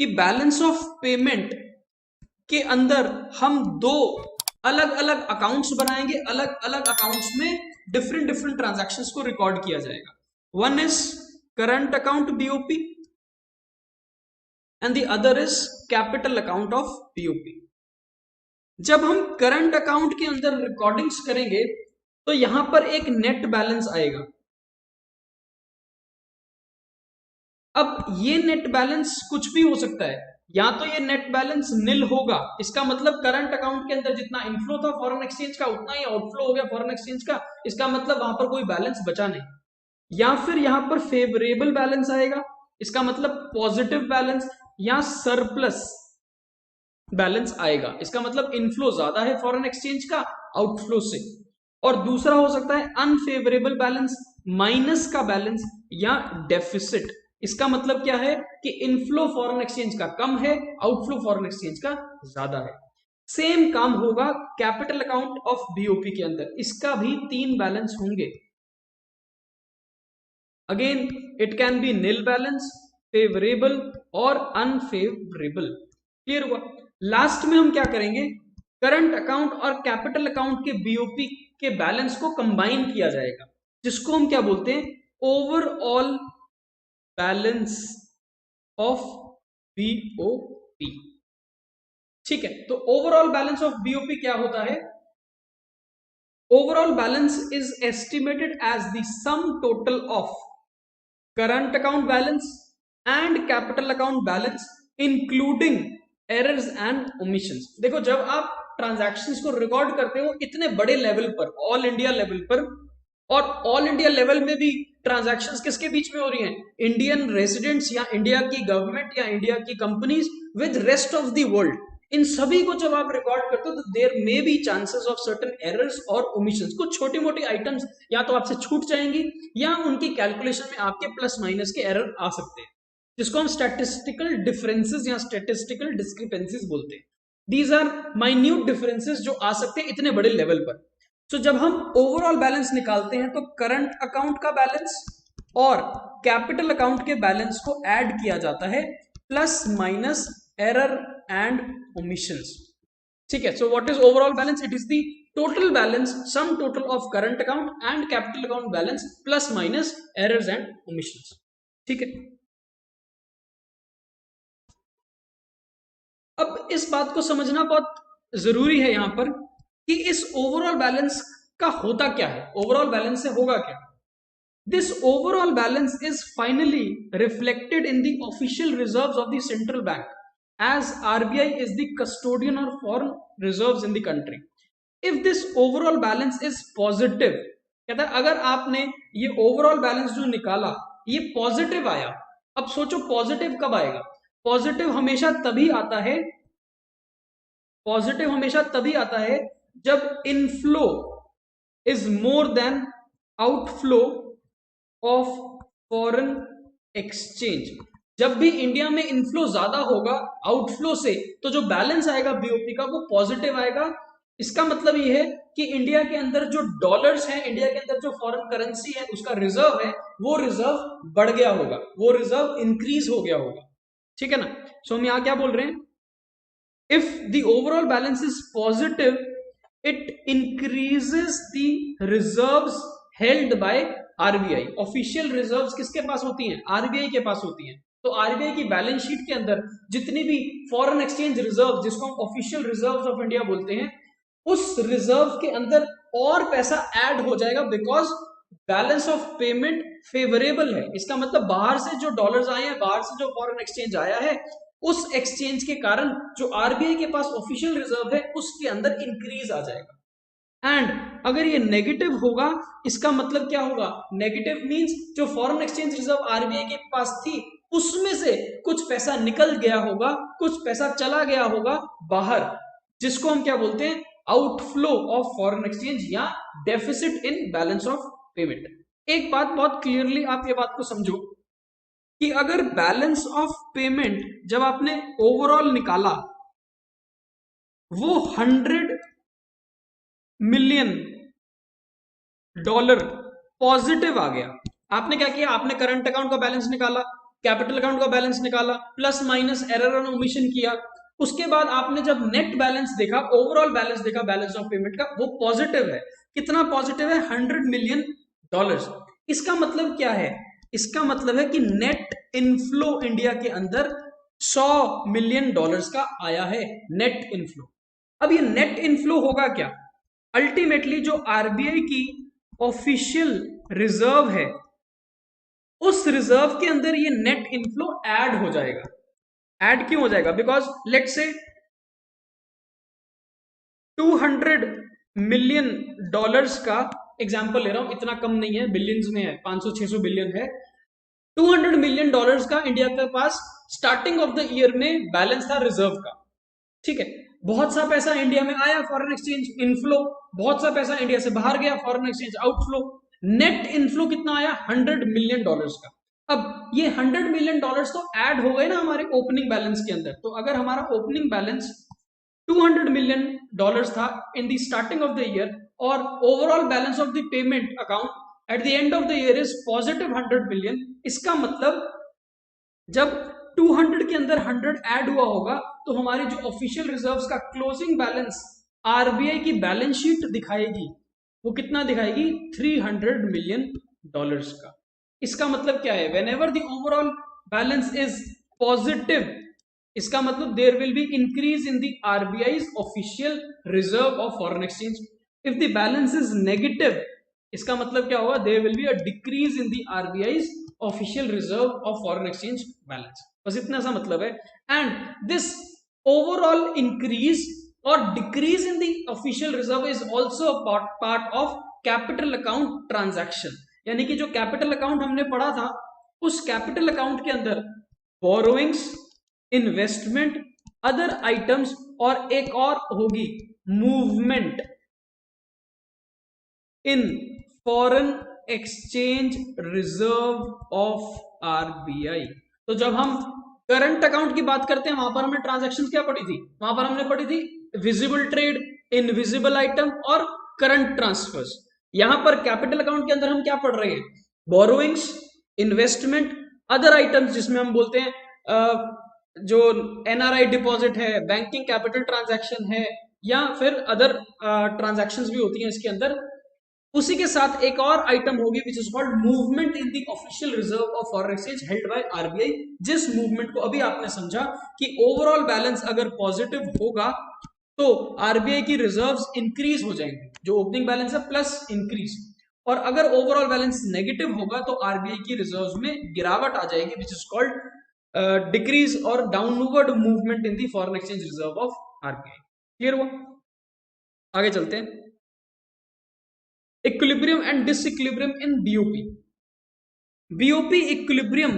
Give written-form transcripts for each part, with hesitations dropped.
कि balance of payment के अंदर हम दो अलग अलग अकाउंट्स बनाएंगे, अलग अलग अकाउंट्स में डिफरेंट डिफरेंट ट्रांजैक्शंस को रिकॉर्ड किया जाएगा। One is current account BOP and the other is capital account of BOP. जब हम करंट अकाउंट के अंदर रिकॉर्डिंग्स करेंगे तो यहां पर एक नेट बैलेंस आएगा। अब ये नेट बैलेंस कुछ भी हो सकता है, या तो ये नेट बैलेंस निल होगा, इसका मतलब करंट अकाउंट के अंदर जितना इनफ्लो था फॉरेन एक्सचेंज का उतना ही आउटफ्लो हो गया फॉरेन एक्सचेंज का, इसका मतलब वहां पर कोई बैलेंस बचा नहीं। या फिर यहां पर फेवरेबल बैलेंस आएगा, इसका मतलब पॉजिटिव बैलेंस या सरप्लस बैलेंस आएगा, इसका मतलब इनफ्लो ज्यादा है फॉरेन एक्सचेंज का आउटफ्लो से। और दूसरा हो सकता है अनफेवरेबल बैलेंस, माइनस का बैलेंस या डेफिसिट। इसका मतलब क्या है कि इनफ्लो फॉरेन एक्सचेंज का कम है, आउटफ्लो फॉरेन एक्सचेंज का ज्यादा है। सेम काम होगा कैपिटल अकाउंट ऑफ बीओपी के अंदर, इसका भी 3 बैलेंस होंगे। Again it can be nil balance, favourable और अनफेवरेबल। क्लियर हुआ? लास्ट में हम क्या करेंगे, करंट अकाउंट और कैपिटल अकाउंट के बीओपी के बैलेंस को कंबाइन किया जाएगा, जिसको हम क्या बोलते हैं, ओवरऑल बैलेंस ऑफ बीओपी। ठीक है, तो ओवरऑल बैलेंस ऑफ बीओपी क्या होता है? Overall balance is estimated as the sum total of current account balance and capital account balance including errors and omissions. देखो, जब आप ट्रांजैक्शंस को रिकॉर्ड करते हो इतने बड़े लेवल पर, ऑल इंडिया लेवल पर, और ऑल इंडिया लेवल में भी ट्रांजैक्शंस किसके बीच में हो रही हैं, इंडियन रेजिडेंट्स या इंडिया की गवर्नमेंट या इंडिया की companies with rest of the world, इन सभी को जब आप रिकॉर्ड करते हो तो there may be chances of certain errors और ओमिशंस। कुछ छोटी मोटी आइटम्स या तो आपसे छूट जाएंगी या उनकी कैलकुलेशन में आपके प्लस माइनस के एरर आ सकते हैं, जिसको हम स्टैटिस्टिकल डिफरेंसेस या स्टैटिस्टिकल डिस्क्रिपेंसीज बोलते हैं। दीज आर माइन्यूट डिफरेंसेस जो आ सकते हैं इतने बड़े लेवल पर। तो जब हम ओवरऑल बैलेंस निकालते हैं तो करंट अकाउंट का बैलेंस और कैपिटल अकाउंट के बैलेंस को ऐड किया जाता है, plus minus error and omissions। ठीक है, so what is overall balance? It is the total balance, some total of current account and capital account balance plus minus errors and omissions। ठीक है, अब इस बात को समझना बहुत जरूरी है यहां पर कि इस ओवरऑल बैलेंस का होता क्या है, ओवरऑल बैलेंस से होगा क्या। This overall balance is finally reflected in the official reserves of the central bank, as RBI is the custodian of foreign reserves in the country. If this overall balance is positive, कहता है अगर आपने ये overall balance जो निकाला ये positive आया, अब सोचो पॉजिटिव कब आएगा, पॉजिटिव हमेशा तभी आता है, पॉजिटिव हमेशा तभी आता है जब inflow is more than outflow of foreign exchange. जब भी इंडिया में इनफ्लो ज्यादा होगा आउटफ्लो से, तो जो बैलेंस आएगा बीओपी का वो पॉजिटिव आएगा। इसका मतलब ये है कि इंडिया के अंदर जो डॉलर्स हैं, इंडिया के अंदर जो फॉरेन करेंसी है, उसका रिजर्व है, वो रिजर्व बढ़ गया होगा, वो रिजर्व इंक्रीज हो गया होगा। ठीक है ना? सो हम यहां क्या बोल रहे हैं, if the overall balance is positive it increases the reserves held by RBI. Official reserves किसके पास होती हैं, आरबीआई के पास होती हैं। तो आरबीआई की बैलेंस शीट के अंदर जितनी भी फॉरेन एक्सचेंज रिजर्व, जिसको हम ऑफिशियल रिजर्व्स ऑफ इंडिया बोलते हैं, उस रिजर्व के अंदर और पैसा ऐड हो जाएगा, because balance of payment favourable है। इसका मतलब बाहर से जो डॉलर्स आए हैं, बाहर से जो फॉरेन एक्सचेंज आया है, उस एक्सचेंज के कारण जो आरबीआई के पास ऑफिशियल रिजर्व है उसके अंदर इंक्रीज आ जाएगा। एंड अगर ये नेगेटिव होगा, इसका मतलब क्या होगा, नेगेटिव मींस जो फॉरेन एक्सचेंज रिजर्व आरबीआई के पास थी उसमें से कुछ पैसा निकल गया होगा, कुछ पैसा चला गया होगा बाहर, जिसको हम क्या बोलते हैं, आउटफ्लो ऑफ फॉरेन एक्सचेंज या deficit in balance of payment. एक बात बहुत क्लियरली आप ये बात को समझो कि अगर बैलेंस ऑफ पेमेंट जब आपने ओवरऑल निकाला वो 100 मिलियन डॉलर पॉजिटिव आ गया, आपने क्या किया, आपने करंट अकाउंट का बैलेंस निकाला, कैपिटल अकाउंट का बैलेंस निकाला, प्लस माइनस एरर और ओमिशन किया, उसके बाद आपने जब नेट बैलेंस देखा, ओवरऑल बैलेंस देखा, बैलेंस ऑफ पेमेंट का, वो पॉजिटिव है। कितना पॉजिटिव है? $100 मिलियन। इसका मतलब क्या है? इसका मतलब है कि नेट इनफ्लो इंडिया के अंदर $100 मिलियन का आया है, नेट इनफ्लो। अब ये नेट इनफ्लो होगा क्या? अल्टीमेटली जो आरबीआई की ऑफिशियल रिजर्व है, उस रिजर्व के अंदर ये नेट इनफ्लो ऐड हो जाएगा। ऐड क्यों हो जाएगा? बिकॉज लेट्स से $200 मिलियन का एग्जांपल ले रहा हूं, इतना कम नहीं है, बिलियंस में है, 500-600 बिलियन है। $200 मिलियन का इंडिया के पास स्टार्टिंग ऑफ द ईयर में बैलेंस था रिजर्व का, ठीक है। बहुत सा पैसा इंडिया में आया, फॉरेन एक्सचेंज इनफ्लो, बहुत सा पैसा इंडिया से बाहर गया, foreign exchange outflow. Net inflow कितना आया? $100 मिलियन का। अब ये $100 मिलियन तो ऐड हो गए ना हमारे ओपनिंग बैलेंस के अंदर। तो अगर हमारा ओपनिंग बैलेंस $200 मिलियन था in the starting of the year, और overall balance of the payment account at the end of the year is positive $100 million, इसका मतलब जब 200 के अंदर 100 ऐड हुआ होगा तो हमारी जो ऑफिशियल रिजर्व्स का क्लोजिंग बैलेंस आरबीआई की बैलेंस शीट दिखाएगी, वो कितना दिखाएगी? $300 मिलियन का। इसका मतलब क्या है? Whenever the overall balance is positive, इसका मतलब there will be increase in the RBI's official reserve of foreign exchange. If the balance is negative, इसका मतलब क्या होगा? There will be a decrease in the RBI's official reserve of foreign exchange balance. बस इतना सा मतलब है। And this overall increase और decrease in the official reserve is also part of capital account transaction. यानी कि जो कैपिटल अकाउंट हमने पढ़ा था, उस कैपिटल अकाउंट के अंदर बोरोइंग्स, इन्वेस्टमेंट, अदर आइटम्स, और एक और होगी movement in foreign exchange reserve of RBI. तो जब हम करंट अकाउंट की बात करते हैं, वहां पर हमने ट्रांजैक्शंस क्या पढ़ी थी? वहां पर हमने पढ़ी थी विजिबल ट्रेड, इनविजिबल आइटम और करंट ट्रांसफर्स। यहां पर कैपिटल अकाउंट के अंदर हम क्या पढ़ रहे हैं? बोरोइंग्स, इन्वेस्टमेंट, अदर आइटम्स, जिसमें हम बोलते हैं जो एनआरआई डिपॉजिट है, बैंकिंग कैपिटल ट्रांजैक्शन है, या फिर अदर ट्रांजैक्शंस भी होती हैं इसके अंदर। उसी के साथ एक और आइटम होगी which is called movement in the official reserve of foreign exchange held by RBI. जिस मूवमेंट को अभी आपने समझा कि ओवरऑल बैलेंस अगर पॉजिटिव होगा तो आरबीआई की रिजर्व्स इंक्रीज हो जाएंगे, जो ओपनिंग बैलेंस है प्लस इंक्रीज, और अगर ओवरऑल बैलेंस नेगेटिव होगा तो आरबीआई की रिजर्व्स में गिरावट आ जाएगी, विच इज कॉल्ड डिक्रीज और downward movement in the foreign exchange reserve of RBI. Clear हुआ? आगे चलते हैं। Equilibrium and disequilibrium in BOP. BOP equilibrium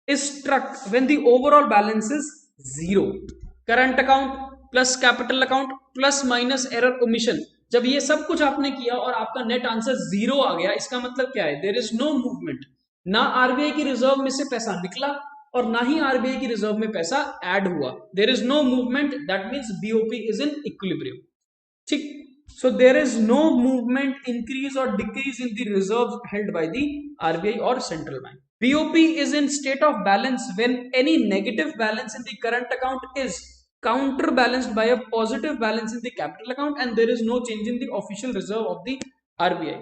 is struck when the overall balance is zero. Current account plus capital account plus minus error omission. जब ये सब कुछ आपने किया और आपका नेट आंसर 0 आ गया, इसका मतलब क्या है? There is no movement. ना आरबीआई की रिजर्व में से पैसा निकला और ना ही आरबीआई की रिजर्व में पैसा ऐड हुआ। There is no movement, that means BOP is in equilibrium. ठीक। So there is no movement, increase or decrease in the reserves held by the RBI or central bank. BOP is in state of balance when any negative balance in the current account is counterbalanced by a positive balance in the capital account and there is no change in the official reserve of the RBI.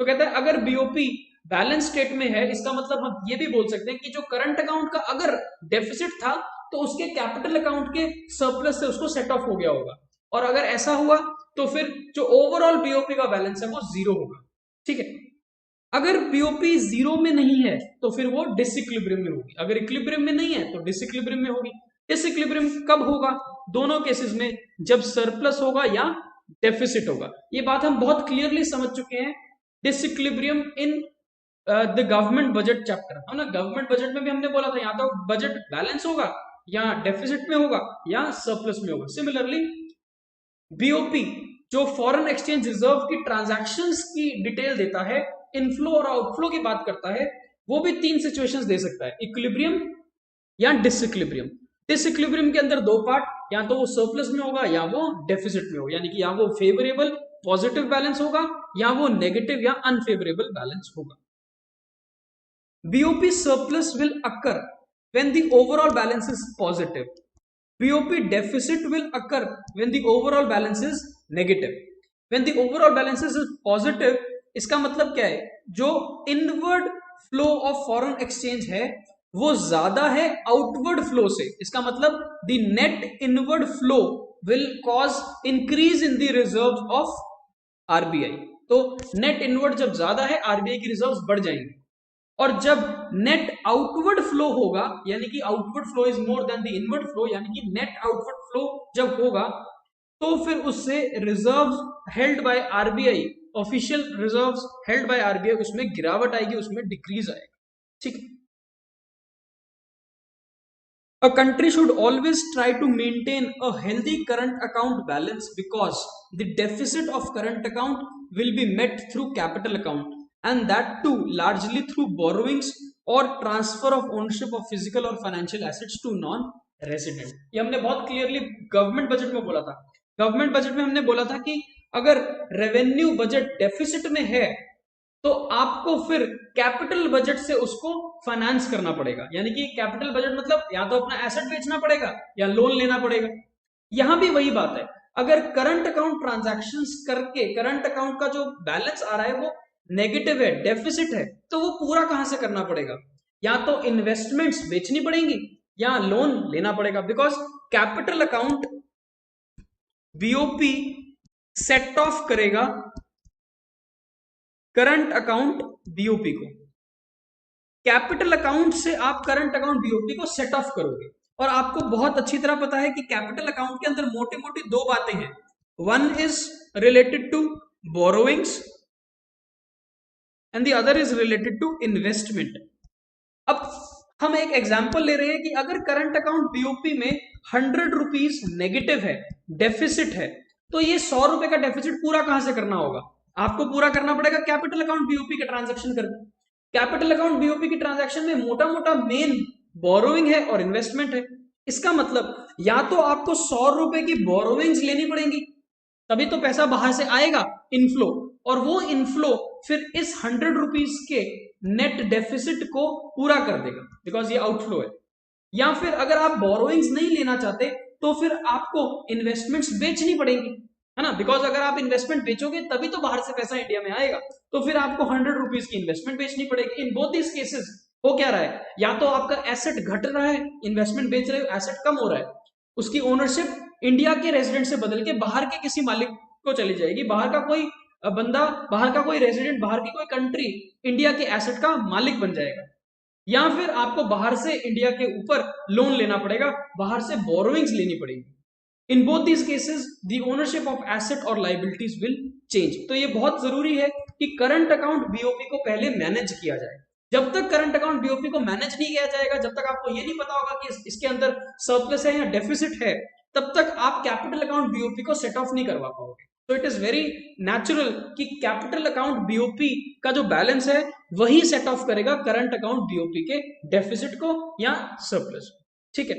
तो कहता है अगर BOP balance state में है, इसका मतलब हम ये भी बोल सकते हैं कि जो करंट अकाउंट का अगर डेफिसिट था तो उसके कैपिटल अकाउंट के सरप्लस से उसको सेट ऑफ हो गया होगा, और अगर ऐसा हुआ तो फिर जो ओवरऑल बीओपी का बैलेंस है वो 0 होगा। ठीक है। अगर बीओपी 0 में नहीं है तो फिर वो डिसइक्विलिब्रियम में होगी, अगर इक्विलिब्रियम में नहीं है तो डिसइक्विलिब्रियम में होगी। डिसइक्विलिब्रियम कब होगा? दोनों केसेस में, जब सरप्लस होगा या डेफिसिट होगा। ये बात हम बहुत क्लियरली समझ चुके हैं। Disequilibrium in the government budget chapter, है ना। गवर्नमेंट बजट में भी हमने बोला था या तो बजट बैलेंस होगा या डेफिसिट में होगा या सरप्लस में होगा। सिमिलरली बीओपी जो फॉरेन एक्सचेंज रिजर्व की ट्रांजैक्शंस की डिटेल देता है, इनफ्लो और आउटफ्लो की बात करता है, वो भी 3 सिचुएशंस दे सकता है, इक्विलिब्रियम या डिसइक्विलिब्रियम। डिसइक्विलिब्रियम के अंदर 2 पार्ट, या तो वो सरप्लस में होगा या वो डेफिसिट में होगा, यानी कि या वो फेवरेबल पॉजिटिव बैलेंस होगा या वो नेगेटिव या अनफेवरेबल बैलेंस होगा। BOP surplus will occur when the overall balance is positive. BOP deficit will occur when the overall balance is negative. When the overall balance is positive, इसका मतलब क्या है, जो inward flow of foreign exchange है वो ज्यादा है outward flow से. इसका मतलब the net inward flow will cause increase in the reserve of RBI. तो नेट इनवर्ड जब ज्यादा है RBI की रिजर्व्स बढ़ जाएंगे. और जब नेट आउटवर्ड फ्लो होगा, यानी कि outward flow is more than the inward flow, यानी कि नेट आउटवर्ड फ्लो जब होगा तो फिर उससे reserves held by RBI, official reserves held by RBI, उसमें गिरावट आएगी, उसमें डिक्रीज आएगा. ठीक है. A country should always try to maintain a healthy current account balance because the deficit of current account will be met through capital account, and that too largely through borrowings or transfer of ownership of physical or financial assets to non-resident. ये हमने बहुत clearly government budget में बोला था. Government budget में हमने बोला था कि अगर रेवेन्यू बजट डेफिसिट में है तो आपको फिर कैपिटल बजट से उसको फाइनेंस करना पड़ेगा. यानी कि कैपिटल बजट मतलब या तो अपना एसेट बेचना पड़ेगा या लोन लेना पड़ेगा. यहां भी वही बात है. अगर करंट अकाउंट ट्रांजैक्शंस करके करंट अकाउंट का जो बैलेंस आ रहा है वो नेगेटिव है, डेफिसिट है, तो वो पूरा कहां से करना पड़ेगा? या तो इन्वेस्टमेंट्स बेचनी पड़ेंगी या लोन लेना पड़ेगा. Because capital account BOP set of करेगा करंट अकाउंट BOP को. कैपिटल अकाउंट से आप करंट अकाउंट BOP को सेट ऑफ करोगे. और आपको बहुत अच्छी तरह पता है कि कैपिटल अकाउंट के अंदर मोटी मोटी दो बातें हैं. One is related to borrowings and the other is related to investment. अब हम एक एग्जांपल ले रहे हैं कि अगर करंट अकाउंट BOP में 100 रुपीज नेगेटिव है, डेफिसिट है, तो ये 100 रुपए का डेफिसिट पूरा कहां से करना होगा? आपको पूरा करना पड़ेगा कैपिटल अकाउंट BOP के ट्रांजैक्शन करके. कैपिटल अकाउंट BOP की ट्रांजैक्शन में मोटा मोटा मेन बोरोइंग है और इन्वेस्टमेंट है. इसका मतलब या तो आपको 100 रुपए की बोरोइंग्स लेनी पड़ेंगी, तभी तो पैसा बाहर से आएगा, इनफ्लो, और वो इनफ्लो फिर इस 100 रुपीज के नेट डेफिसिट को पूरा कर देगा, बिकॉज ये आउटफ्लो है. या फिर अगर आप बोरोइंग्स नहीं लेना चाहते तो फिर आपको इन्वेस्टमेंट्स बेचनी पड़ेंगी, है ना. बिकॉज अगर आप इन्वेस्टमेंट बेचोगे तभी तो बाहर से पैसा इंडिया में आएगा, तो फिर आपको 100 रुपीज की इन्वेस्टमेंट बेचनी पड़ेगी. इन बोथ दिस केसेस हो क्या रहा है? या तो आपका एसेट घट रहा है, इन्वेस्टमेंट बेच रहे हो, एसेट कम हो रहा है, उसकी ओनरशिप इंडिया के रेजिडेंट से बदल के बाहर के किसी मालिक को चली जाएगी. बाहर का कोई बंदा, बाहर का कोई रेजिडेंट, बाहर की कोई कंट्री इंडिया के एसेट का मालिक बन जाएगा. या फिर आपको बाहर से इंडिया के ऊपर लोन लेना पड़ेगा, बाहर से बोरोइंग्स लेनी पड़ेगी. In both these cases the ownership of asset और लायबिलिटीज विल चेंज. तो ये बहुत जरूरी है कि करंट अकाउंट BOP को पहले मैनेज किया जाए. जब तक करंट अकाउंट BOP को मैनेज नहीं किया जाएगा, जब तक आपको ये नहीं पता होगा कि इसके अंदर सरप्लस है या डेफिसिट है, तब तक आप कैपिटल अकाउंट BOP को सेट ऑफ नहीं करवा पाओगे. तो इट इज वेरी नेचुरल कि कैपिटल अकाउंट BOP का जो बैलेंस है वही सेट ऑफ करेगा करंट अकाउंट BOP के डेफिसिट को या सरप्लस. ठीक है.